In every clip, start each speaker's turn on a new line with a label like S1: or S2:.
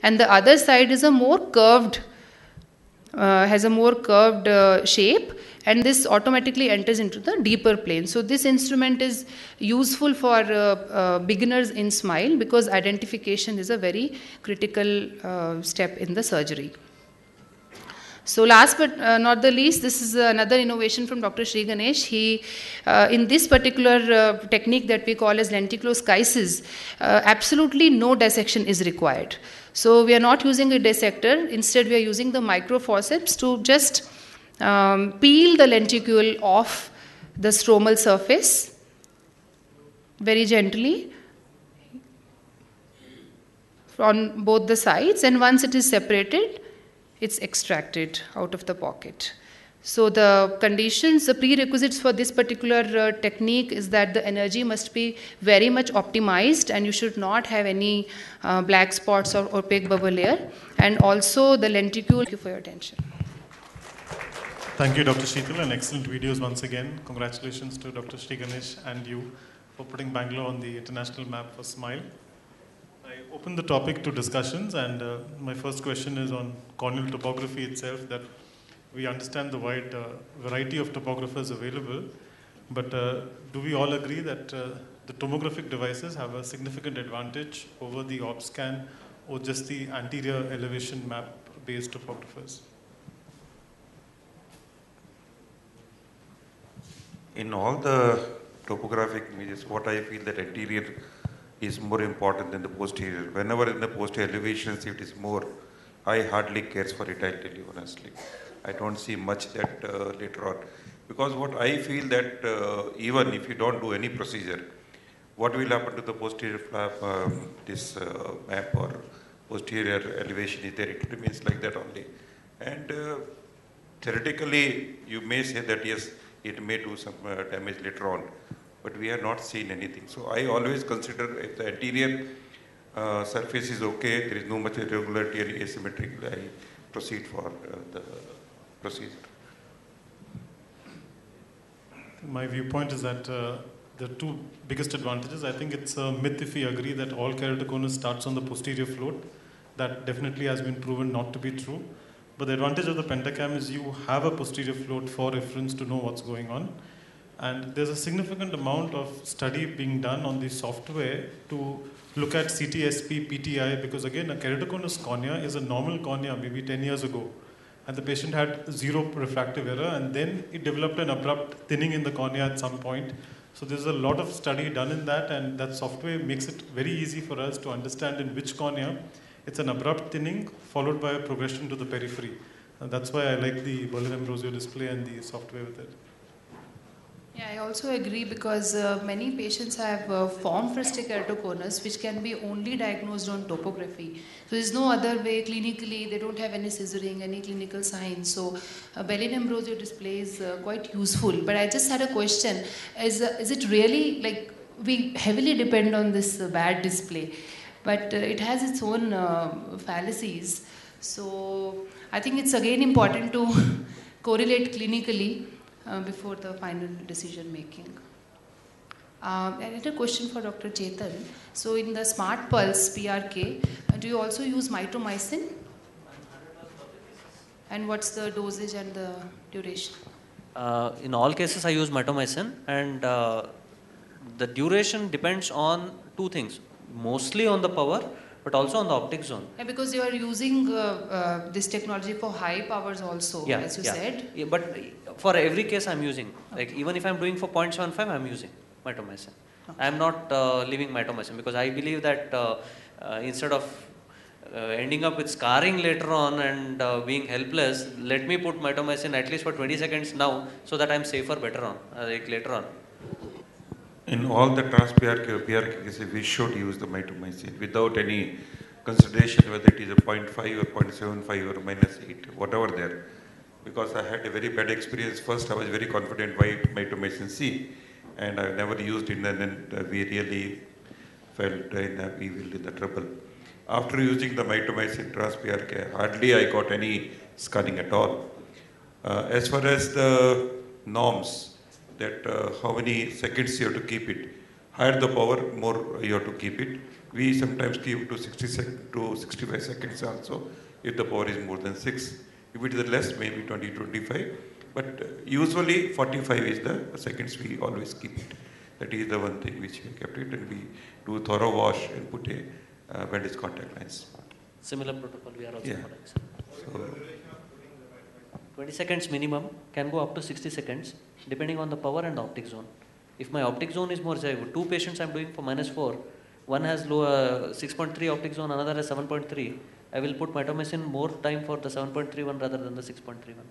S1: and the other side is a more curved, has a more curved shape, and this automatically enters into the deeper plane. So this instrument is useful for beginners in smile because identification is a very critical step in the surgery. So last but not the least, this is another innovation from Dr. Sri Ganesh. He, in this particular technique that we call as lenticuloschisis, absolutely no dissection is required. So we are not using a dissector. Instead, we are using the microforceps to just peel the lenticule off the stromal surface very gently on both the sides, and once it is separated, it's extracted out of the pocket. So the conditions, the prerequisites for this particular technique is that the energy must be very much optimized, and you should not have any black spots or opaque bubble layer, and also the lenticule. Thank you for your attention.
S2: Thank you, Dr. Sheetal, and excellent videos once again. Congratulations to Dr. Sri Ganesh and you for putting Bangalore on the international map for SMILE. I open the topic to discussions, and my first question is on corneal topography itself, that we understand the wide variety of topographers available, but do we all agree that the tomographic devices have a significant advantage over the OpScan or just the anterior elevation map based topographers?
S3: In all the topographic images, what I feel that anterior is more important than the posterior. Whenever in the posterior elevations it is more, I hardly cares for it, I'll tell you honestly. I don't see much that later on. Because what I feel that even if you don't do any procedure, what will happen to the posterior flap, this map or posterior elevation is there, it remains like that only. And theoretically, you may say that yes, it may do some damage later on, but we have not seen anything. So I always consider if the anterior surface is okay, there is no much irregularity and asymmetric, I proceed for the procedure.
S2: My viewpoint is that the two biggest advantages, I think it's a myth if we agree that all keratoconus starts on the posterior float. That definitely has been proven not to be true. But the advantage of the pentacam is you have a posterior float for reference to know what's going on. And there's a significant amount of study being done on the software to look at CTSP, PTI, because again, a keratoconus cornea is a normal cornea maybe 10 years ago. And the patient had zero refractive error, and then it developed an abrupt thinning in the cornea at some point. So there's a lot of study done in that, and that software makes it very easy for us to understand in which cornea it's an abrupt thinning followed by a progression to the periphery. And that's why I like the Berlin-Ambrosio display and the software with it.
S1: Yeah, I also agree because many patients have formed fristic keratoconus which can be only diagnosed on topography. So there's no other way clinically, they don't have any scissoring, any clinical signs. So Berlin-Ambrosio display is quite useful. But I just had a question, is it really, like, we heavily depend on this bad display, but it has its own fallacies. So I think it's again important to correlate clinically before the final decision making. I had a question for Dr. Chetan. So in the Smart Pulse PRK, do you also use mitomycin? And what's the dosage and the duration?
S4: In all cases I use mitomycin, and the duration depends on two things. Mostly on the power, but also on the optic zone.
S1: Yeah, because you are using this technology for high powers also,
S4: yeah,
S1: as you
S4: yeah.
S1: said.
S4: Yeah, but for every case I'm using, like even if I'm doing for 0.75, I'm using mitomycin.
S1: Okay.
S4: I'm not leaving mitomycin because I believe that instead of ending up with scarring later on and being helpless, let me put mitomycin at least for 20 seconds now so that I'm safer better on, like later on.
S3: In all the trans-PRK cases, we should use the mitomycin without any consideration whether it is a 0.5 or 0.75 or -8, whatever there. Because I had a very bad experience. First, I was very confident why mitomycin C, and I never used it, and then we really felt we will in the trouble. After using the mitomycin trans-PRK, hardly I got any scarring at all. As far as the norms, that how many seconds you have to keep it. Higher the power, more you have to keep it. We sometimes give to 60 to 65 seconds also if the power is more than 6. If it is less, maybe 20, 25. But usually 45 is the seconds we always keep it. That is the one thing which we kept it, and we do thorough wash and put a bandage contact lens.
S4: Similar protocol we are also following.
S3: So,
S4: 20 seconds minimum, can go up to 60 seconds depending on the power and the optic zone. If my optic zone is more, say 2 patients I am doing for -4, one has low 6.3 optic zone, another has 7.3, I will put mitomycin more time for the 7.31 rather than the 6.31.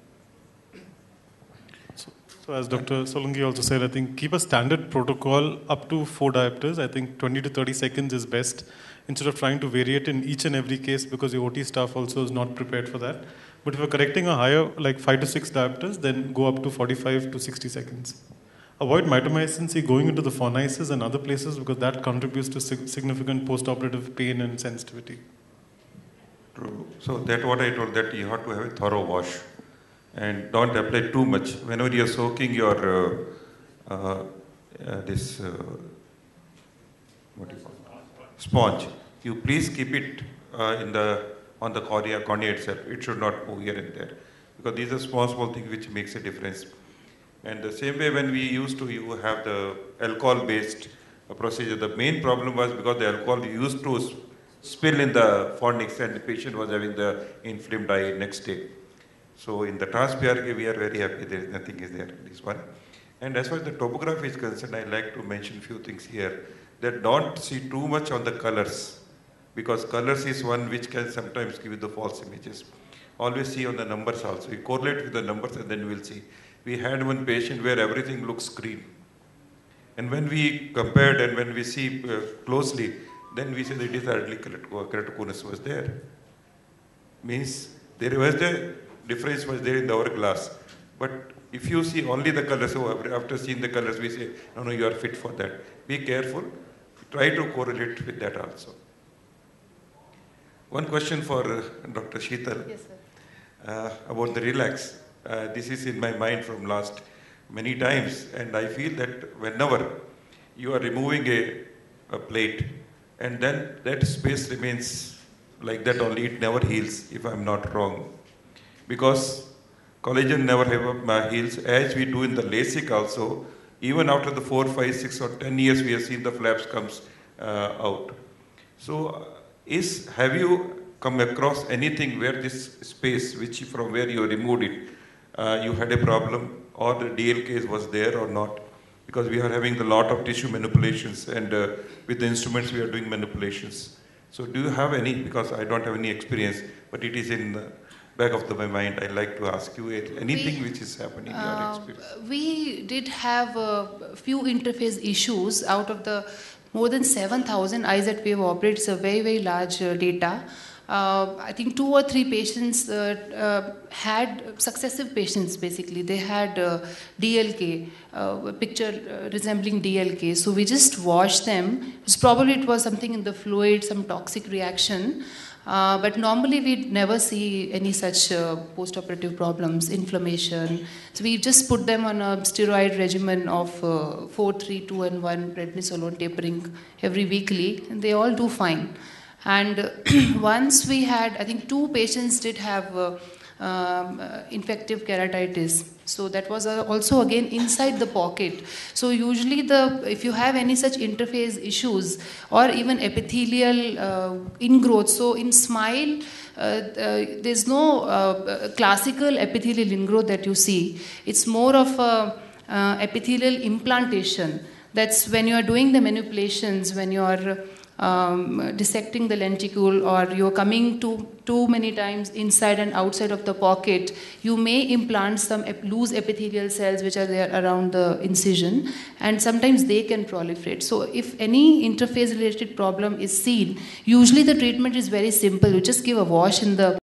S2: So as Dr. Solanki also said, I think keep a standard protocol up to 4 diopters. I think 20 to 30 seconds is best, instead of trying to vary it in each and every case, because your OT staff also is not prepared for that. But if you're correcting a higher, like 5 to 6 diopters, then go up to 45 to 60 seconds. Avoid mitomycin C going into the fornices and other places, because that contributes to significant post-operative pain and sensitivity.
S3: true. So that's what I told, that you have to have a thorough wash and don't apply too much. Whenever you're soaking your what do you call it? Sponge, you please keep it on the cornea itself. It should not move here and there, because these are small things which makes a difference. And the same way, when we used to have the alcohol-based procedure, the main problem was because the alcohol used to spill in the fornix and the patient was having the inflamed eye next day. So in the trans-PRK, we are very happy there is nothing is there in this one. And as far as the topography is concerned, I like to mention a few things here. That don't see too much on the colors, because colors is one which can sometimes give you the false images. Always see on the numbers also. You correlate with the numbers and then you will see. We had one patient where everything looks green. And when we compared and when we see closely, then we say that it is early keratoconus was there. Means there was the difference was there in the hourglass. But if you see only the colors, so after seeing the colors, we say, no, you are fit for that. Be careful. Try to correlate with that also. One question for Dr. Sheetal.
S1: Yes, sir.
S3: About the relax. This is in my mind from last many times, and I feel that whenever you are removing a plate and then that space remains like that only, it never heals, if I'm not wrong. Because collagen never heals, as we do in the LASIK also. Even after the 4, 5, 6 or 10 years, we have seen the flaps comes out. So have you come across anything where this space, which from where you removed it, you had a problem, or the DL case was there or not? Because we are having a lot of tissue manipulations, and with the instruments we are doing manipulations. So do you have any? Because I don't have any experience, but it is in the back of my mind. I'd like to ask you anything which is happening in your experience.
S1: We did have a few interface issues out of the more than 7,000 eyes that we have operated. It's a very, very large data. I think 2 or 3 patients had successive patients, basically. They had DLK, a picture resembling DLK. So we just washed them. It was something in the fluid, some toxic reaction. But normally we never see any such post-operative problems, inflammation. So we just put them on a steroid regimen of 4, 3, 2 and 1 prednisolone tapering every weekly, and they all do fine. And once we had, I think 2 patients did have infective keratitis. So that was also again inside the pocket. So usually if you have any such interface issues or even epithelial ingrowth, so in smile, there's no classical epithelial ingrowth that you see. It's more of a epithelial implantation. That's when you are doing the manipulations, when you are dissecting the lenticule, or you're coming too many times inside and outside of the pocket, you may implant some loose epithelial cells which are there around the incision, and sometimes they can proliferate. So if any interface related problem is seen, usually the treatment is very simple. You just give a wash in the